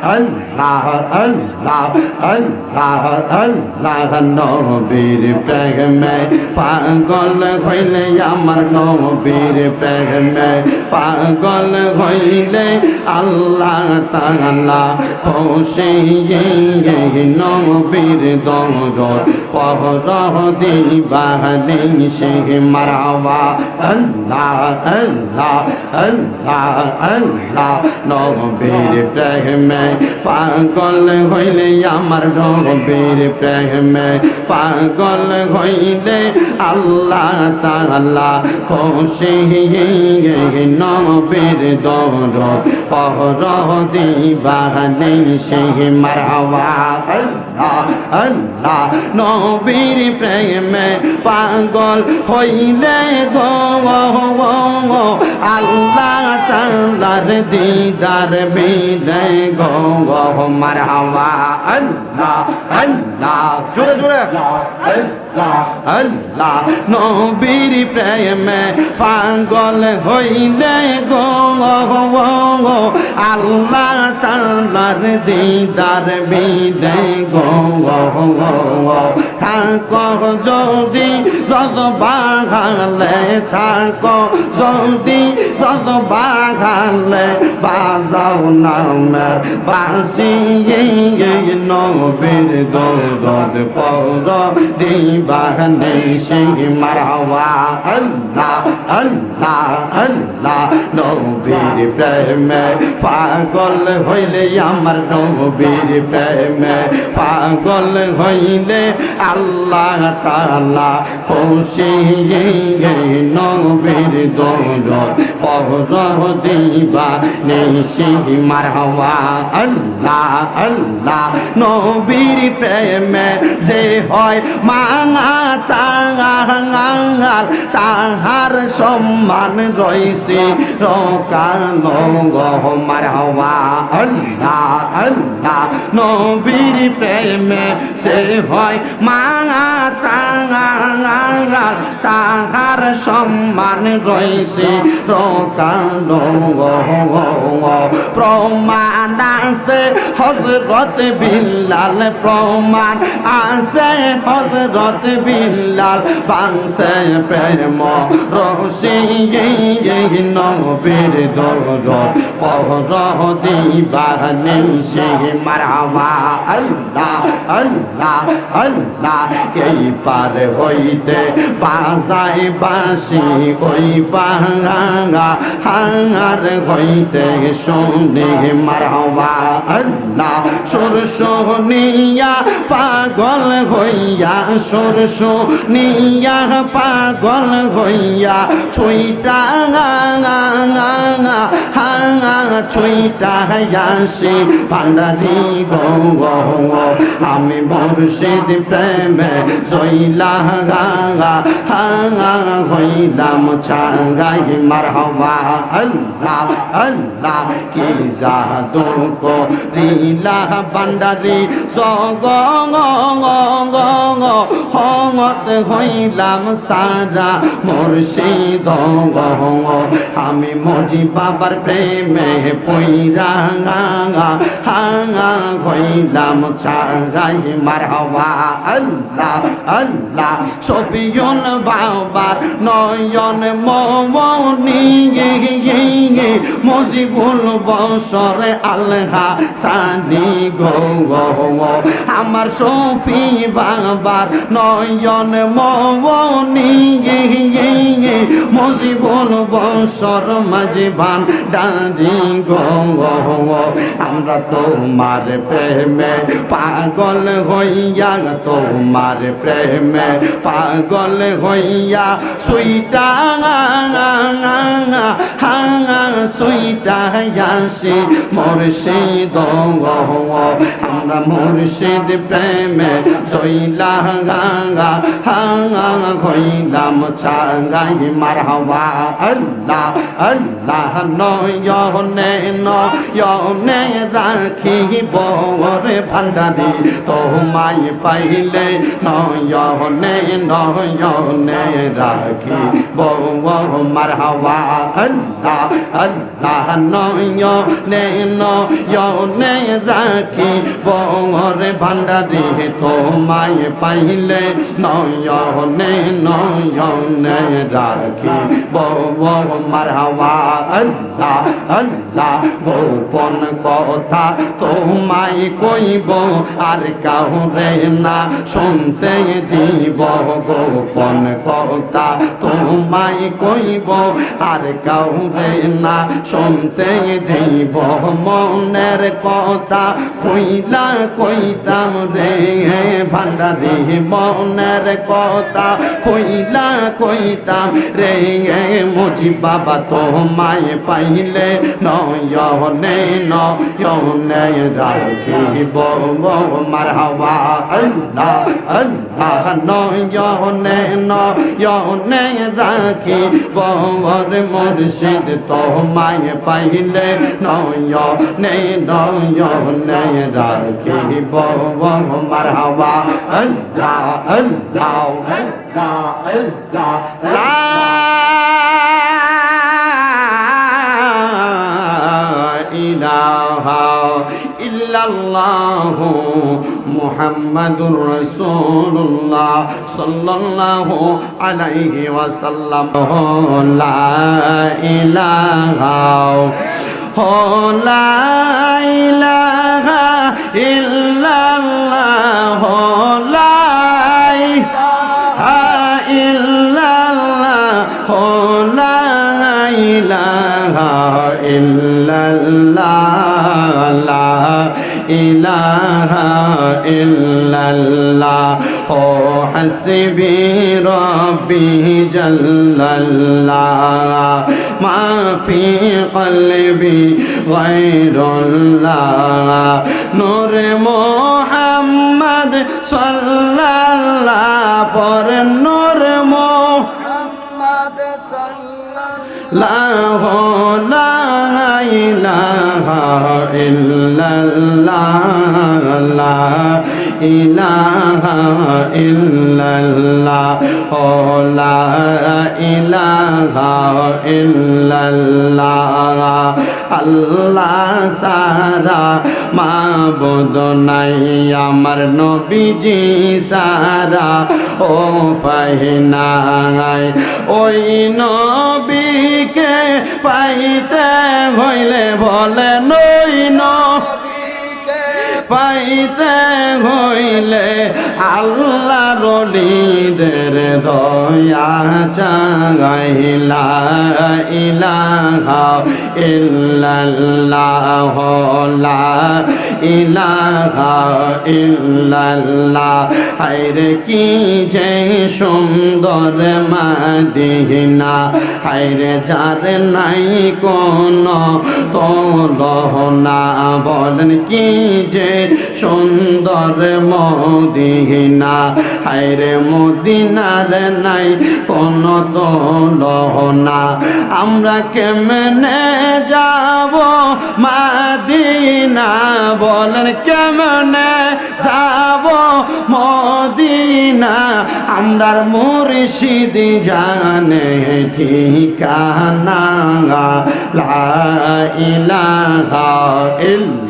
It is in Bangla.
আল্লাহ আল্লাহ আল্লাহ আল্লাহ নবীর প্রেমে পাগল হইলে আমার নবীর প্রেমে পাগল হইলে আল্লাহ তাআলা খুশি নবীর দরদ পহর দিবানি সে মারওয়া আল্লাহ আল্লাহ আল্লাহ আল্লাহ নবীর প্রেমে পাগল হইলে আমার নবীর প্রেমে পাগল হইলে আল্লাহ তাআলা খুশি নবীর দরদ পহর দিবানি সে মারওয়া আল্লাহ আল্লাহ নবীর প্রেমে পাগল হইলে গো আল্লাহ তাআলার দিদার মিলে গো মারহাবা আল্লাহ আল্লাহ জোরে জোরে আল্লাহ নবীর প্রেমে পাগল হইলে গো আল্লাহ তাআলার দিদার মিলে গো থাকো যদি যত বাগালে থাকো যদি যত বাগালে বাজাও নামের বাঁশি নবীর দরদ পর দিবানি সে মারওয়া আল্লাহ আল্লাহ আল্লাহ নবীর প্রেমে পাগল হইলে আমার নবীর প্রেমে পাগল হইলে আল্লাহ তাআলা খুশি নবীর দরদ পহর দিবানি সে মারওয়া আল্লাহ আল্লাহ নবীর প্রেমে যে হয় মাঙা তাঙাল তাহার সম্মান রইছে রকাল মারওয়া আল্লাহ আল্লাহ নবীর প্রেমে সে হয় মাঙা তাঙাল তাহার সম্মান রইছে রকাল প্রমাণ আছে হযরত বিল্লাল প্রমাণ আছে হযরত বিল্লাল বাংসে প্রেম রশি নবীর দরদ পহর দিবানি সে মারওয়া আল্লাহ আল্লাহ আল্লাহ এই পার হইতে বাজাই বাঁশি ওই বাঙা হাঙ্গার হইতে শুনি মারওয়া আল্লাহ সুর শুনিয়া পাগল হইয়া সুর শুনিয়া পাগল হইয়া ছুইটা ছুইটা আসি ভান্ডারি গো আমি মুর্শিদ প্রেমে জইলা হইলাম ছাগাই মারহাবা আল্লাহ আল্লাহ কি জাদু করিলা ভান্ডারি হঙত হইলাম সারা মুর্শিদ আমি মজি বাবার প্রেমে পইরা হইলাম ছাগাই মারহাবা আল্লাহ আল্লাহ শফিউল বাবার নয়ন মনি মজিবুল বসর আলহা সানি গো আমার শফি বাবার নয়ন মনি মজিবুল বসর মাঝবান ডারি গো আমরা তোমার প্রেমে পাগল হইয়া তোমার প্রেমে পাগল হইয়া সুইটা সুইটা আসি মুর্শিদ আমরা মুর্শিদ প্রেমে জইলা হইলাম চাঙ্গাই মারহাবা আল্লাহ আল্লাহ নয়নে নয়নে রাখিব রে ভান্ডারি তোমায় পাইলে নয়নে নয়নে রাখিব মারহাবা আল্লাহ আল্লাহ নয়নে নয়নে রাখিব রে ভান্ডারি তোমায় পাইলে নয়নে নয়নে রাখিব মারহাবা আল্লাহ আল্লাহ গোপন কথা তোমায় কইব আর কাউরে না শুনতে দিব গোপন কথা তোমায় কইব আর কাউরে না শুনতে দিব মনের কথা কইলা কইতাম রে ভান্ডারি মনের কথা কইলা কইতাম রে মুজি বাবা তোমায় পাইলে নয়নে নয়নে রাখিব মারহাবা আল্লাহ আল্লাহ নয়নে নয়নে রাখিব মুর্শিদ তোমায় পাইলে নয়নে নয়নে রাখিব মারহাবা আল্লাহ আল্লাহ আল্লাহ ইলাহা ইল্লাল্লাহু মুহাম্মাদুর রাসূলুল্লাহ সাল্লাল্লাহু আলাইহি ওয়াসাল্লাম লা ইলাহা লা ইলাহা ইল্লাল্লাহ লা ইলাহা ইল্লাল্লাহ লা ইলাহা ইল্লাল্লাহ লা ইলাহা ইল্লাল্লাহ ও হাসবি রব্বি জাল্লাল্লাহ মা ফি কলবি গায়রুল্লাহ নূর মুহাম্মদ সাল্লাল্লাহ পর নূর মুহাম্মদ সাল্লাল্লাহ লা ইলাহা ইল্লাল্লাহ লা ইলাহা ইল্লাল্লাহ লা ইলাহা ইল্লাল্লাহ আল্লাহ সারা মাবুদ নাই আমার নবীজি সারা ও ফাহিনাই ওই নবীকে পাইতে হইলে বলে নই নবীকে পাইতে হইলে আল্লাহ রলিদের দয়া চাইলা ইলাহা ইল্লাল্লাহ লা ইলাহা ইল্লাল্লাহ হায়রে কি যে সুন্দর মদিনা হায়রে যার নাই কোন তুলনা বলেন কি যে সুন্দর মদিনা হায়রে মদিনার নাই কোন তুলনা আমরা কেমনে যাব মদিনা বলেন কেমনে যাব মদিনা আমরার মুর্শিদ জানে ঠিকানা লা ইলাহা ইল্লাল্লাহ